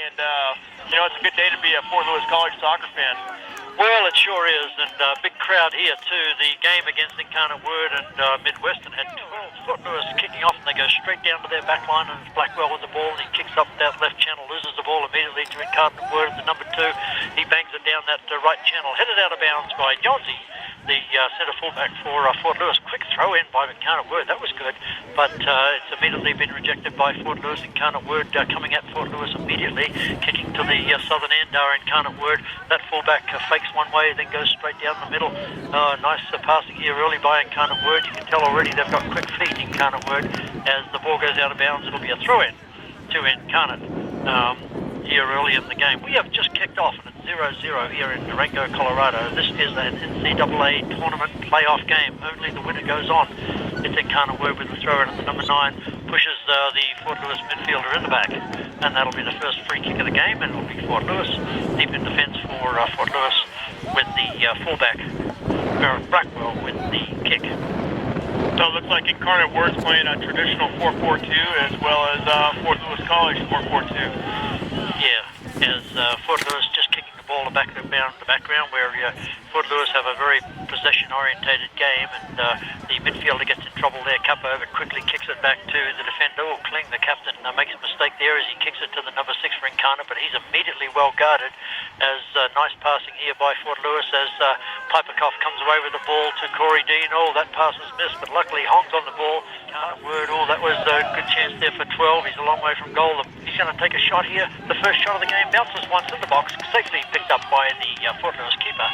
and it's a good day to be a Fort Lewis College soccer fan. Well, it sure is, and big crowd here too. The game against NCAA and Midwestern had 12 Fort Lewis kicking off, and they go straight down to their back line, and it's Blackwell with the ball, and he kicks up that left channel, loses the ball immediately to NCAA, the number 2. He bangs it down that right channel, headed out of bounds by Jonesy, the centre fullback for Fort Lewis. Quick throw in by NCAA, that was good, but it's immediately been rejected by Fort Lewis. NCAA coming at Fort Lewis immediately, kicking to the southern end. NCAA, that fullback fakes one way, then goes straight down the middle. Nice passing here early by NCAA. You can tell already they've got quick feet in NCAA. As the ball goes out of bounds, it'll be a throw-in to NCAA here early in the game. We have just kicked off, and it's 0-0 here in Durango, Colorado. This is an NCAA tournament playoff game. Only the winner goes on. It's NCAA with the throw-in, and the number 9 pushes the Fort Lewis midfielder in the back, and that'll be the first free kick of the game, and it'll be Fort Lewis deep in defence for Fort Lewis with the fullback Barrett Blackwell with the kick. So it looks like Incarnate Word's playing a traditional 4-4-2 as well as Fort Lewis College 4-4-2. Yeah, as Fort Lewis just kicking the ball back in the background, where Fort Lewis have a very possession-orientated game, and the midfielder gets in trouble there. Cup over, quickly kicks it back to the defender. Kling, the captain, makes a mistake there as he kicks it to the number 6 for Incarnate, but he's immediately well guarded. As nice passing here by Fort Lewis as Piperkoff comes away with the ball to Corey Dean. Oh, that pass was missed, but luckily Hong's on the ball. That was a good chance there for 12. He's a long way from goal. He's going to take a shot here. The first shot of the game bounces once in the box, safely picked up by the Fort Lewis keeper.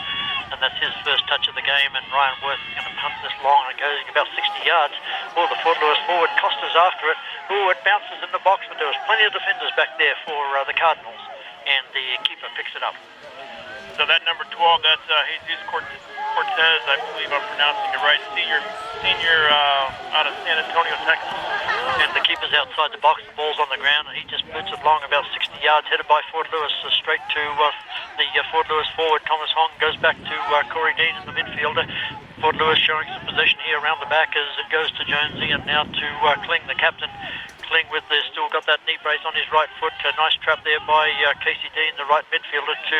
And that's his first touch of the game, and Ryan Worth is going to punt this long, and it goes about 60 yards. Oh, the Fort Lewis forward, Costa's after it. Oh, it bounces in the box, but there was plenty of defenders back there for the Cardinals, and the keeper picks it up. So that number 12, that's Jesus Cortez, I believe I'm pronouncing it right, senior out of San Antonio, Texas. And the keeper's outside the box, the ball's on the ground, and he just boots it long about 60 yards, headed by Fort Lewis, straight to the Fort Lewis forward. Thomas Hong goes back to Corey Dean in the midfielder. Fort Lewis showing some possession here around the back as it goes to Jonesy, and now to Kling, the captain. Kling with still got that knee brace on his right foot. A nice trap there by Casey Dean, the right midfielder, to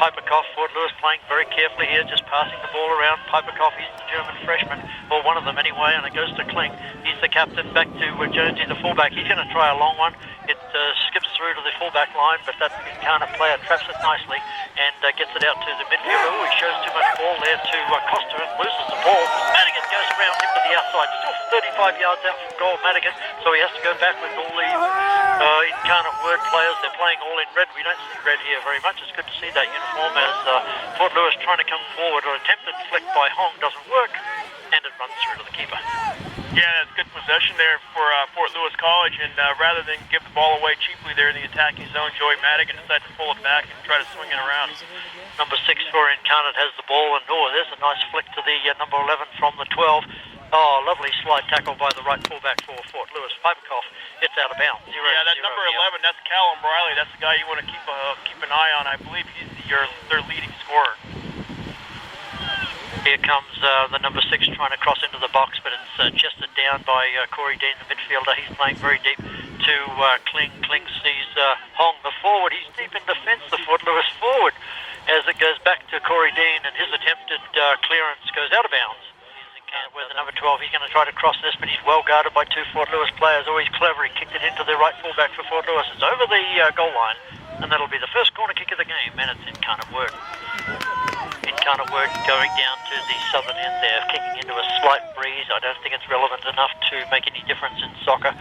Piperkoff. Fort Lewis playing very carefully here, just passing the ball around. Piperkoff, he's the German freshman, or one of them anyway, and it goes to Kling. He's the captain, back to Jonesy, the fullback. He's going to try a long one. It skips through to the fullback line, but that Incarnate player traps it nicely and gets it out to the midfielder. Oh, he shows too much ball there to Costa and loses the ball. Madigan goes around him to the outside, still 35 yards out from goal, Madigan, so he has to go back with all the Incarnate Word players. They're playing all in red. We don't see red here very much. It's good to see that uniform as Fort Lewis trying to come forward. An attempted flick by Hong doesn't work, and it runs through to the keeper. Yeah, that's good possession there for Fort Lewis College, and rather than give the ball away cheaply there in the attacking zone, Joey Madigan decided to pull it back and try to swing it around. Number 6 for Incarnate has the ball, and there's a nice flick to the number 11 from the 12. Oh, lovely slide tackle by the right fullback for Fort Lewis. Piperkoff, it's out of bounds. Yeah, that number 11, that's Callum Riley. That's the guy you want to keep an eye on. I believe he's their leading scorer. Here comes the number 6 trying to cross into the box, but it's chested down by Corey Dean, the midfielder. He's playing very deep to Kling. Kling sees Hong, the forward. He's deep in defence, the Fort Lewis forward, as it goes back to Corey Dean, and his attempted clearance goes out of bounds. With the number 12, he's going to try to cross this, but he's well guarded by 2 Fort Lewis players. Oh, he's clever. He kicked it into the right fullback for Fort Lewis. It's over the goal line, and that'll be the first corner kick of the game, and it's Incarnate Word. Incarnate Word going down to the southern end there, kicking into a slight breeze. I don't think it's relevant enough to make any difference in soccer.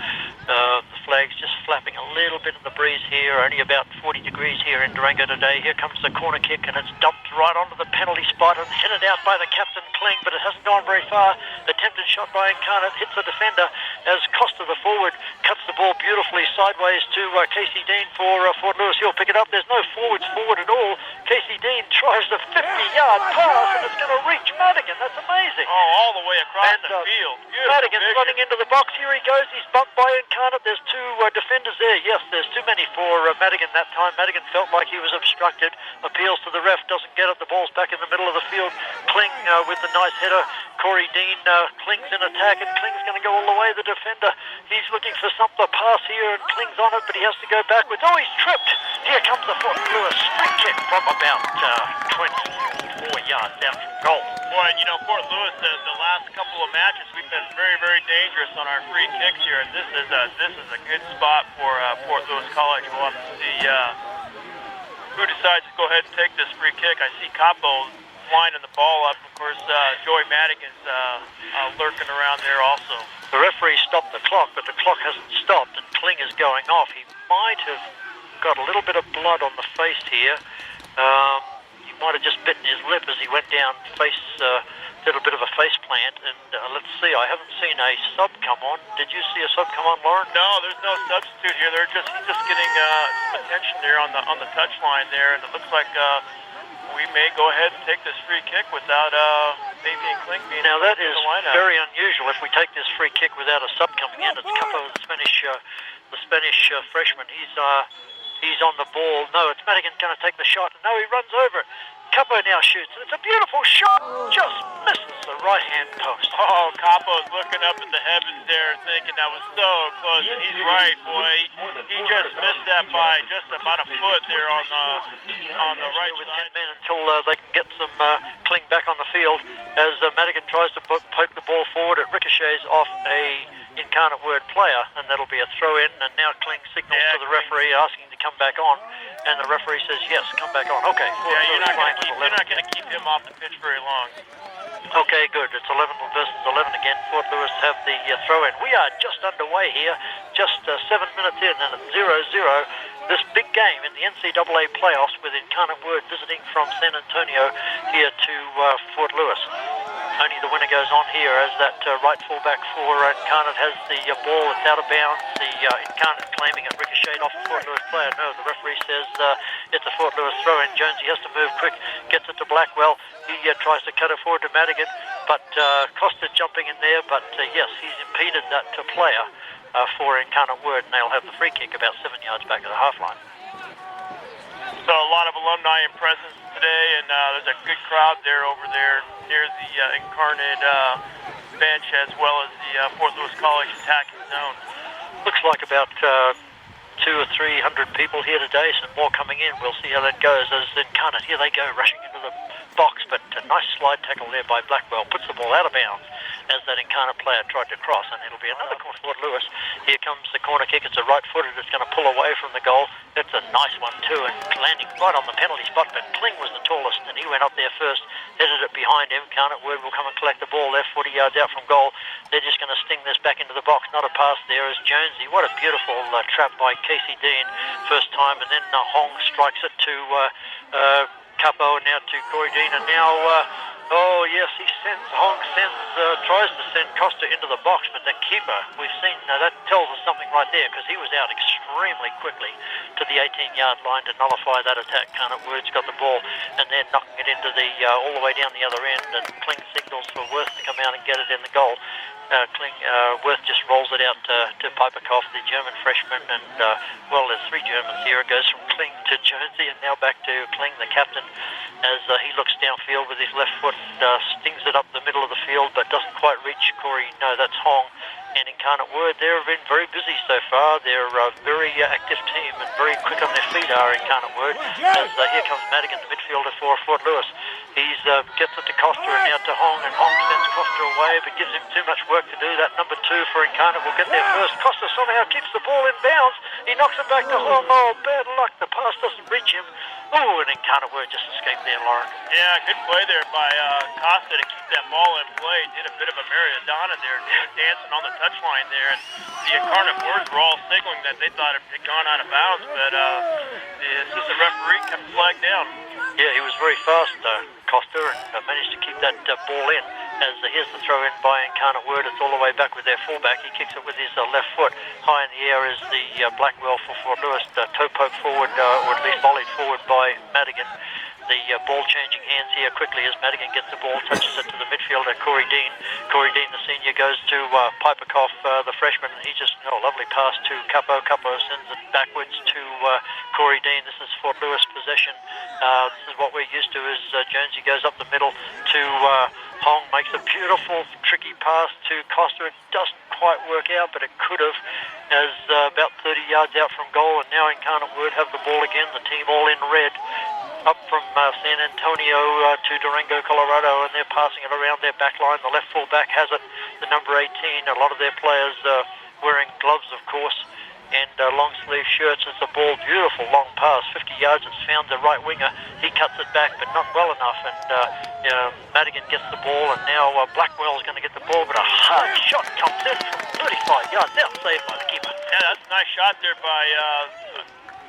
The flag's just flapping a little bit in the breeze here, only about 40 degrees here in Durango today. Here comes the corner kick, and it's dumped right onto the penalty spot and headed out by the captain, Kling, but it hasn't gone very far. Attempted shot by Incarnate, hits the defender as Costa, the forward, cuts the ball beautifully sideways to Casey Dean for Fort Lewis. He'll pick it up. There's no forwards forward at all. Casey Dean tries the 50-yard pass, and it's going to reach Madigan. That's amazing. Oh, all the way across the field. Madigan's running into the box. Here he goes. He's bumped by Incarnate. There's 2 defenders there. Yes, there's too many for Madigan that time. Madigan felt like he was obstructed. Appeals to the ref. Doesn't get it. The ball's back in the middle of the field. Kling with the nice header. Corey Dean Kling's in attack, and Kling's going to go all the way. The defender. He's looking for something to pass here and Kling's on it, but he has to go backwards. Oh, he's tripped. Here comes the Fort Lewis free kick from about 24 yards out from goal. Boy, you know, Fort Lewis, the last couple of matches, we've been very, very dangerous on our free kicks here, and this is a good spot for Fort Lewis College. We'll have to see who decides to go ahead and take this free kick. I see Capo lining the ball up. Of course, Joey Madigan's lurking around there also. The referee stopped the clock, but the clock hasn't stopped, and Kling is going off. He might have got a little bit of blood on the face here. He might have just bitten his lip as he went down, did a bit of a face plant, and let's see, I haven't seen a sub come on. Did you see a sub come on, Lauren? No, there's no substitute here. He's just getting some attention there on the touch line there, and it looks like we may go ahead and take this free kick without Fabian Kling being now that is in the lineup. Very unusual. If we take this free kick without a sub coming in, it's Capo, the Spanish freshman. He's on the ball. No, it's Madigan going to take the shot. No, he runs over it. Capo now shoots. It's a beautiful shot. Just misses the right-hand post. Oh, Capo's looking up at the heavens there, thinking that was so close. And he's right, boy. He just missed that by just about a foot there on the right with side. 10 men until they can get some Kling back on the field. As Madigan tries to poke the ball forward, it ricochets off a Incarnate Word player, and that'll be a throw-in. And now Kling signals to the referee asking to come back on, and the referee says yes, come back on. Okay. You're not going to keep him off the pitch very long. Okay, good. It's 11 versus 11 again. Fort Lewis have the throw-in. We are just underway here, just 7 minutes in, and it's 0-0. This big game in the NCAA playoffs with Incarnate Word visiting from San Antonio here to Fort Lewis. Only the winner goes on here as that right fullback for Incarnate has the ball. It's out of bounds. The Incarnate claiming it ricocheted off a Fort Lewis player. No, the referee says it's a Fort Lewis throw-in. Jonesy has to move quick, gets it to Blackwell. He tries to cut it forward to Madigan, but Costa jumping in there. But yes, he's impeded that player for Incarnate Word, and they'll have the free kick about 7 yards back at the half line. So a lot of alumni in presence today, and there's a good crowd there over there near the Incarnate bench, as well as the Fort Lewis College attacking zone. Looks like about 200 or 300 people here today, some more coming in. We'll see how that goes as Incarnate, here they go, rushing into the box, but a nice slide tackle there by Blackwell, puts the ball out of bounds as that Incarnate player tried to cross, and it'll be another corner for Fort Lewis. Here comes the corner kick. It's a right-footed. It's going to pull away from the goal. It's a nice one too, and landing right on the penalty spot, but Kling was the tallest, and he went up there first, headed it behind him. Incarnate Word will come and collect the ball there, 40 yards out from goal. They're just going to sting this back into the box. Not a pass there as Jonesy. What a beautiful trap by Casey Dean, first time, and then Hong strikes it to Capo, now to Corey Dean, and now oh yes, Hong tries to send Costa into the box, but the keeper, we've seen, that tells us something right there, because he was out extremely quickly to the 18-yard line to nullify that attack. Incarnate Word's got the ball, and they're knocking it into the all the way down the other end, and Kling signals for Worth to come out and get it in the goal. Worth just rolls it out to Piperkoff, the German freshman, and well, there's 3 Germans here. It goes from Kling to Jonesy, and now back to Kling, the captain, as he looks downfield with his left foot, stings it up the middle of the field, but doesn't quite reach Corey. No, that's Hong. And Incarnate Word, they've been very busy so far. They're a very active team and very quick on their feet are Incarnate Word. As here comes Madigan, the midfielder for Fort Lewis. He gets it to Costa and now to Hong, and Hong sends Costa away, but gives him too much work to do. That number 2 for Incarnate will get there first. Costa somehow keeps the ball in bounds. He knocks it back to Hong. Oh, bad luck. The pass doesn't reach him. Oh, and Incarnate Word just escaped there, Lauren. Yeah, good play there by Costa to keep that ball in play. Did a bit of a Maradona there, dancing on the touchline there, and the Incarnate Words were all signaling that they thought it had gone out of bounds, but the assistant referee kept the flag down. Yeah, he was very fast, Costa, and managed to keep that ball in. As here's the throw in by Incarnate Word. It's all the way back with their fullback. He kicks it with his left foot. High in the air is the Blackwell for Fort Lewis. Toe poke forward, or at least volleyed forward by Madigan. The ball changing hands here quickly as Madigan gets the ball, touches it to the midfielder, Corey Dean. Corey Dean, the senior, goes to Piperkoff, the freshman, and he just, lovely pass to Capo. Capo sends it backwards to Corey Dean. This is Fort Lewis possession. This is what we're used to, as Jonesy goes up the middle to Hong, makes a beautiful, tricky pass to Costa. It doesn't quite work out, but it could have, as about 30 yards out from goal, and now Incarnate Word have the ball again, the team all in red, up from San Antonio to Durango, Colorado, and they're passing it around their back line. The left fullback has it, the number 18. A lot of their players wearing gloves, of course, and long sleeve shirts. It's a ball, beautiful long pass, 50 yards. It's found the right winger. He cuts it back, but not well enough, and Madigan gets the ball, and now Blackwell's going to get the ball, but a hard shot comes in from 35 yards. Now saved by the keeper. Yeah, that's a nice shot there by,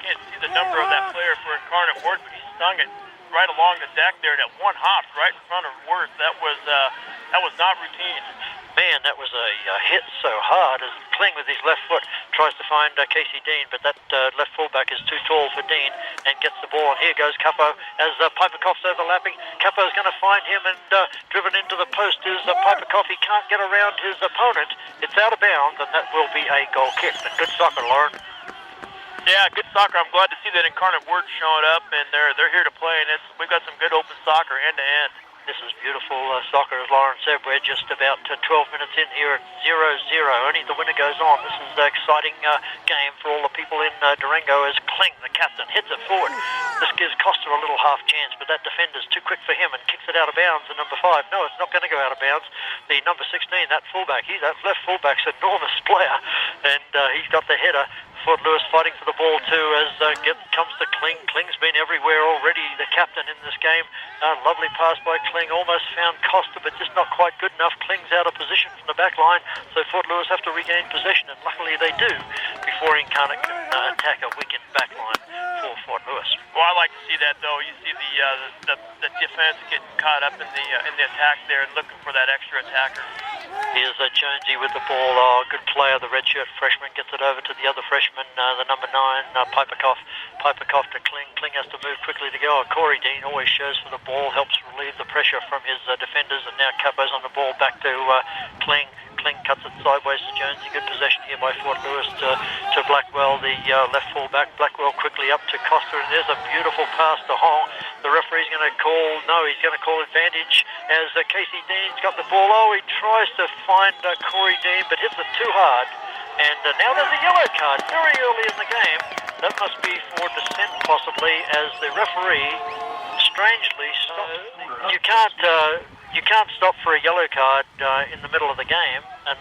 can't see the number of that player for Incarnate Word, but he stung it right along the deck there, and at one hop right in front of Worth. That was not routine. Man, that was a hit so hard as Kling with his left foot tries to find Casey Dean, but that left fullback is too tall for Dean and gets the ball. And here goes Capo as Piperkoff's overlapping. Capo's going to find him, and driven into the post is Piperkoff. He can't get around his opponent. It's out of bounds, and that will be a goal kick. But good soccer, Lauren. Yeah, good soccer. I'm glad to see that Incarnate Word showing up, and they're here to play, and we've got some good open soccer end to end. This is beautiful soccer, as Lauren said. We're just about 12 minutes in here at 0-0. Only the winner goes on. This is an exciting game for all the people in Durango as Kling, the captain, hits it forward. This gives Costa a little half chance, but that defender's too quick for him and kicks it out of bounds. The number 5, no, it's not going to go out of bounds. The number 16, that fullback, that left fullback's an enormous player, and he's got the header. Fort Lewis fighting for the ball too as comes to Kling. Kling's been everywhere already, the captain in this game. Lovely pass by Kling, almost found Costa, but just not quite good enough. Kling's out of position from the back line, so Fort Lewis have to regain possession, and luckily they do before Incarnate can attack a weakened back line for Fort Lewis. Well, I like to see that, though. You see the defense getting caught up in the attack there and looking for that extra attacker. Here's Jonesy with the ball. Oh, good player. The redshirt freshman gets it over to the other freshman, the number 9, Piperkoff. Piperkoff to Kling. Kling has to move quickly to go. Corey Dean always shows for the ball, helps relieve the pressure from his defenders, and now Capo's on the ball back to Kling. Kling cuts it sideways to Jonesy. Good possession here by Fort Lewis to Blackwell, the left fullback. Blackwell quickly up to Costa, and there's a beautiful pass to Hong. The referee's going to he's going to call advantage as Casey Dean's got the ball. Oh, he tries to find Corey Dean, but hits it too hard. And now there's a yellow card very early in the game. That must be for dissent, possibly, as the referee strangely stops. You can't stop for a yellow card in the middle of the game and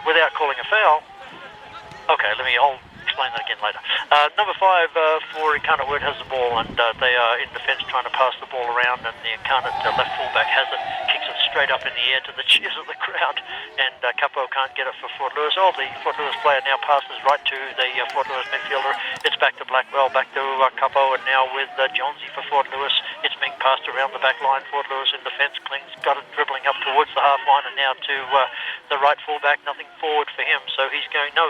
without calling a foul. Okay, I'll explain that again later. Number 5 for Incarnate Word has the ball, and they are in defence trying to pass the ball around, and the Incarnate left fullback has it, kicks it straight up in the air to the cheers of the crowd, and Capo can't get it for Fort Lewis. Oh, the Fort Lewis player now passes right to the Fort Lewis midfielder. It's back to Blackwell, back to Capo, and now with Jonesy for Fort Lewis. It's being passed around the back line. Fort Lewis in defence. Kling's got it dribbling up towards the half line, and now to the right fullback. Nothing forward for him, so he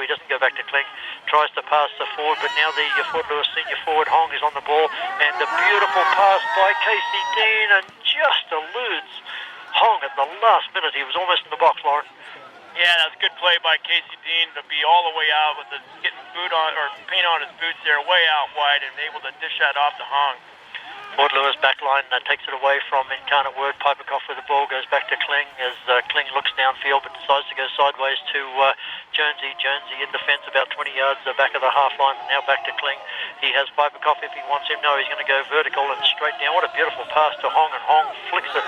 doesn't go back to Kling. Tries to pass forward, but now the Fort Lewis senior forward Hong is on the ball, and a beautiful pass by Casey Dean, and just eludes Hong at the last minute. He was almost in the box, Lauren. Yeah, that's a good play by Casey Dean to be all the way out with getting paint on his boots there, way out wide, and able to dish that off to Hong. Fort Lewis backline takes it away from Incarnate Word. Piperkoff with the ball goes back to Kling as Kling looks downfield but decides to go sideways to Jonesy. Jonesy in defence about 20 yards back of the half line. Now back to Kling. He has Piperkoff if he wants him. No, he's going to go vertical and straight down. What a beautiful pass to Hong, and Hong flicks it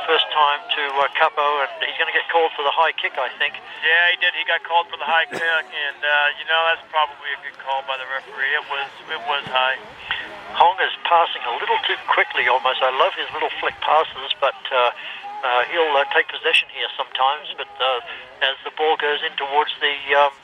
first time to Capo, and he's going to get called for the high kick, I think. Yeah, he did. He got called for the high kick, and that's probably a good call by the referee. It was high. Hong is passing a little too quickly almost. I love his little flick passes, but he'll take possession here sometimes. But as the ball goes in towards the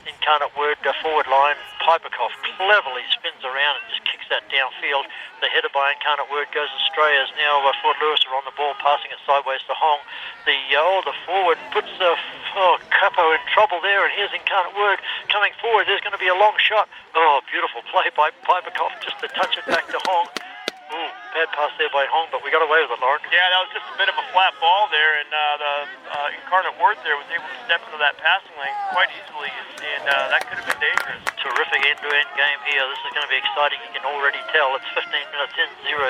Incarnate Word forward line, Piperkoff cleverly spins around and just kicks that downfield. The header by Incarnate Word goes astray as now Fort Lewis are on the ball, passing it sideways to Hong. The forward puts Capo in trouble there, and here's Incarnate Word coming forward. There's going to be a long shot. Oh, beautiful play by Piperkoff just to touch it back to Hong. Ooh, bad pass there by Hong, but we got away with it, Lauren. Yeah, that was just a bit of a flat ball there, and the Incarnate Word there was able to step into that passing lane quite easily, and that could have been dangerous. Terrific end-to-end game here. This is going to be exciting. You can already tell. It's 15 minutes in, 0-0,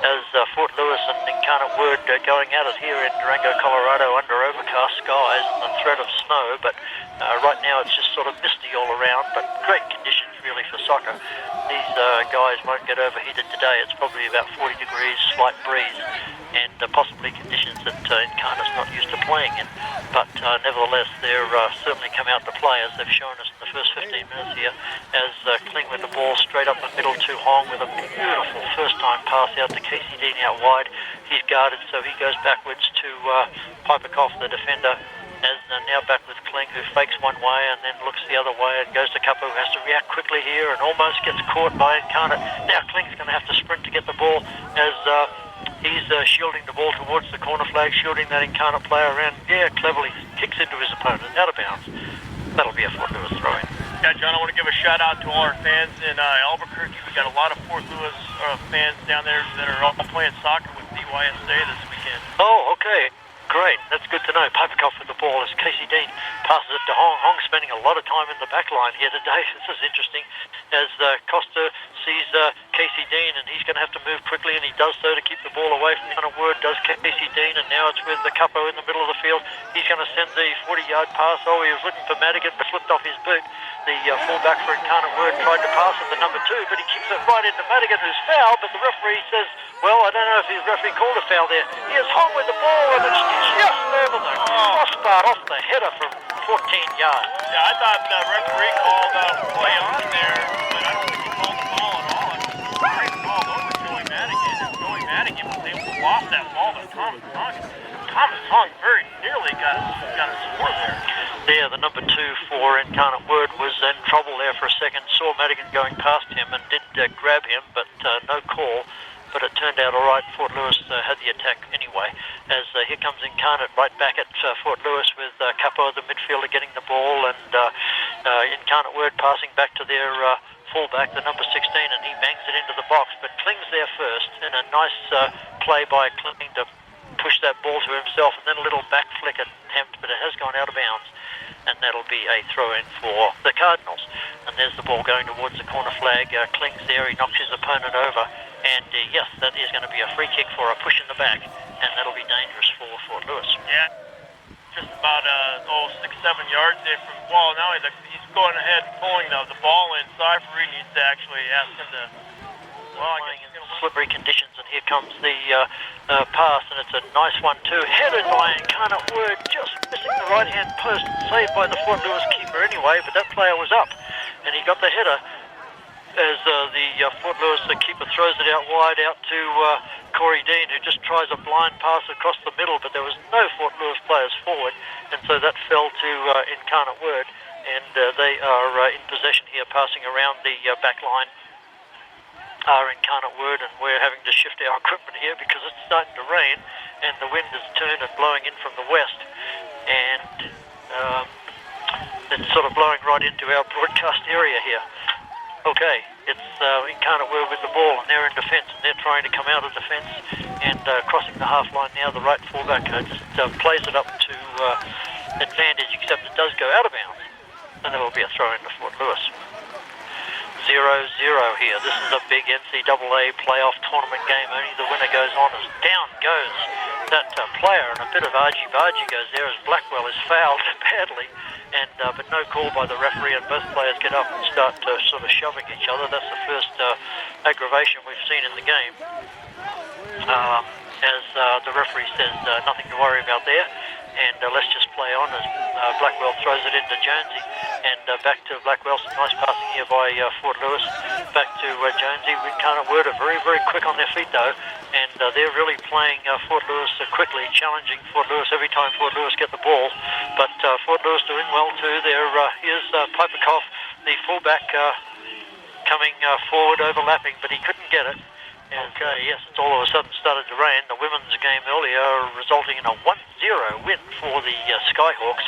as Fort Lewis and Incarnate Word going at it here in Durango, Colorado, under overcast skies and the threat of snow, but right now it's just sort of misty all around, but great conditions really for soccer. These guys won't get overheated today. It's probably about 40 degrees, slight breeze, and possibly conditions that Incarnate's not used to playing in. But nevertheless, they're certainly come out to play, as they've shown us in the first 15 minutes here, as Kling with the ball straight up the middle to Hong with a beautiful first-time pass out to Casey Dean out wide. He's guarded, so he goes backwards to Piperkoff, the defender, as now back with Kling, who fakes one way and then looks the other way and goes to Capo, who has to react quickly here and almost gets caught by Incarnate. Now Kling's going to have to sprint to get the ball, as he's shielding the ball towards the corner flag, shielding that Incarnate player, and cleverly kicks into his opponent, out of bounds. That'll be a Fort Lewis throw-in. Yeah, John, I want to give a shout-out to all our fans in Albuquerque. We got a lot of Fort Lewis fans down there that are all playing soccer with DYSA this weekend. Oh, okay. Great, that's good to know. Piperkoff with the ball as Casey Dean passes it to Hong. Hong spending a lot of time in the back line here today. This is interesting, as Costa sees Casey Dean, and he's going to have to move quickly, and he does so to keep the ball away from the Word, does Casey Dean, and now it's with the Capo in the middle of the field. He's going to send the 40-yard pass. Oh, he was looking for Madigan, but slipped off his boot. The fullback for Incarnate Word tried to pass it to number 2, but he kicks it right into Madigan, who's fouled, but the referee says, well, I don't know if his referee called a foul there. Here's Hong with the ball, and it's just over the crossbar off the header from 14 yards. Yeah, I thought the referee called play on there, but I don't think he called the ball at all. It's a great ball over Joey Madigan, and Joey Madigan was able to lost that ball to Thomas Hong. Thomas Hong very nearly got a score there. Yeah, the number 2 for Incarnate Word was in trouble there for a second, saw Madigan going past him and did grab him, but no call. But it turned out all right. Fort Lewis had the attack anyway, as here comes Incarnate right back at Fort Lewis with Capo, the midfielder, getting the ball, and Incarnate Word passing back to their fullback, the number 16, and he bangs it into the box. But Kling's there first, and a nice play by Kling to push that ball to himself, and then a little back flick attempt, but it has gone out of bounds, and that'll be a throw-in for the Cardinals. And there's the ball going towards the corner flag. Kling's there, he knocks his opponent over, and yes, that is going to be a free kick for a push in the back, and that'll be dangerous for Fort Lewis. Yeah, just about 6-7 yards there from the ball. Now he's going ahead and pulling the ball inside. Referee needs to actually ask him to. Well, I guess slippery conditions, and here comes the pass, and it's a nice one too. Headed by Incarnate Word, just missing the right-hand post, saved by the Fort Lewis keeper anyway, but that player was up, and he got the header, as the Fort Lewis keeper throws it out wide out to Corey Dean, who just tries a blind pass across the middle, but there was no Fort Lewis players forward, and so that fell to Incarnate Word, and they are in possession here, passing around the back line. Are Incarnate Word, and we're having to shift our equipment here because it's starting to rain and the wind is turned and blowing in from the west, and it's sort of blowing right into our broadcast area here. Okay, it's Incarnate Word with the ball, and they're in defence, and they're trying to come out of defence, and crossing the half line now, the right fullback just plays it up to advantage, except it does go out of bounds, and there will be a throw in to Fort Lewis. 0-0 here. This is a big NCAA playoff tournament game. Only the winner goes on, as down goes that player, and a bit of argy-bargy goes there as Blackwell is fouled badly, and but no call by the referee, and both players get up and start sort of shoving each other. That's the first aggravation we've seen in the game, as the referee says nothing to worry about there, and let's just play on as Blackwell throws it into Jonesy, and back to Blackwell. Some nice passing here by Fort Lewis, back to Jonesy. Incarnate Word are very, very quick on their feet though, and they're really playing Fort Lewis quickly, challenging Fort Lewis every time Fort Lewis get the ball, but Fort Lewis doing well too. Here's Piperkoff, the fullback, coming forward, overlapping, but he couldn't get it, Okay, yes, it's all of a sudden started to rain. The women's game earlier, resulting in a 1-0 win for the Skyhawks,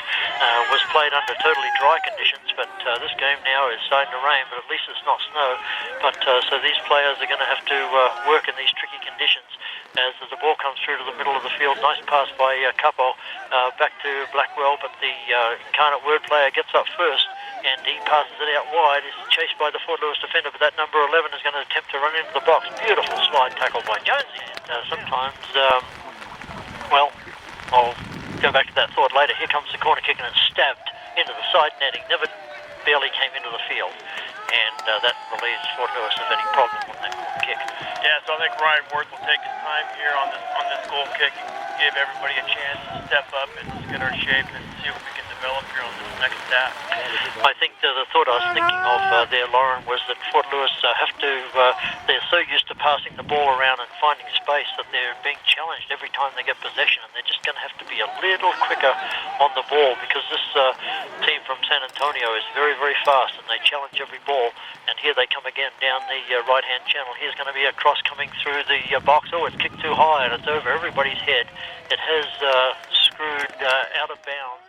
was played under totally dry conditions, but this game now is starting to rain, but at least it's not snow. But so these players are going to have to work in these tricky conditions as the ball comes through to the middle of the field. Nice pass by Capo back to Blackwell, but the Incarnate Word player gets up first, and he passes it out wide. He's chased by the Fort Lewis defender, but that number 11 is going to attempt to run into the box. Beautiful slide tackle by Jonesy. And sometimes, well, I'll go back to that thought later. Here comes the corner kick, and it's stabbed into the side netting. Barely came into the field, and that relieves Fort Lewis of any problem on that corner kick. Yeah, so I think Ryan Worth will take his time here on this goal kick and give everybody a chance to step up and get our shape and see what we can develop here on this next half. I think the thought I was thinking of there, Lauren, was that Fort Lewis have to, they're so used to passing the ball around and finding space that they're being challenged every time they get possession, and they're just going to have to be a little quicker on the ball, because this team from San Antonio is very, very fast, and they challenge every ball. And here they come again down the right-hand channel. Here's going to be a cross coming through the box. Oh, it's kicked too high, and it's over everybody's head. It has screwed out of bounds.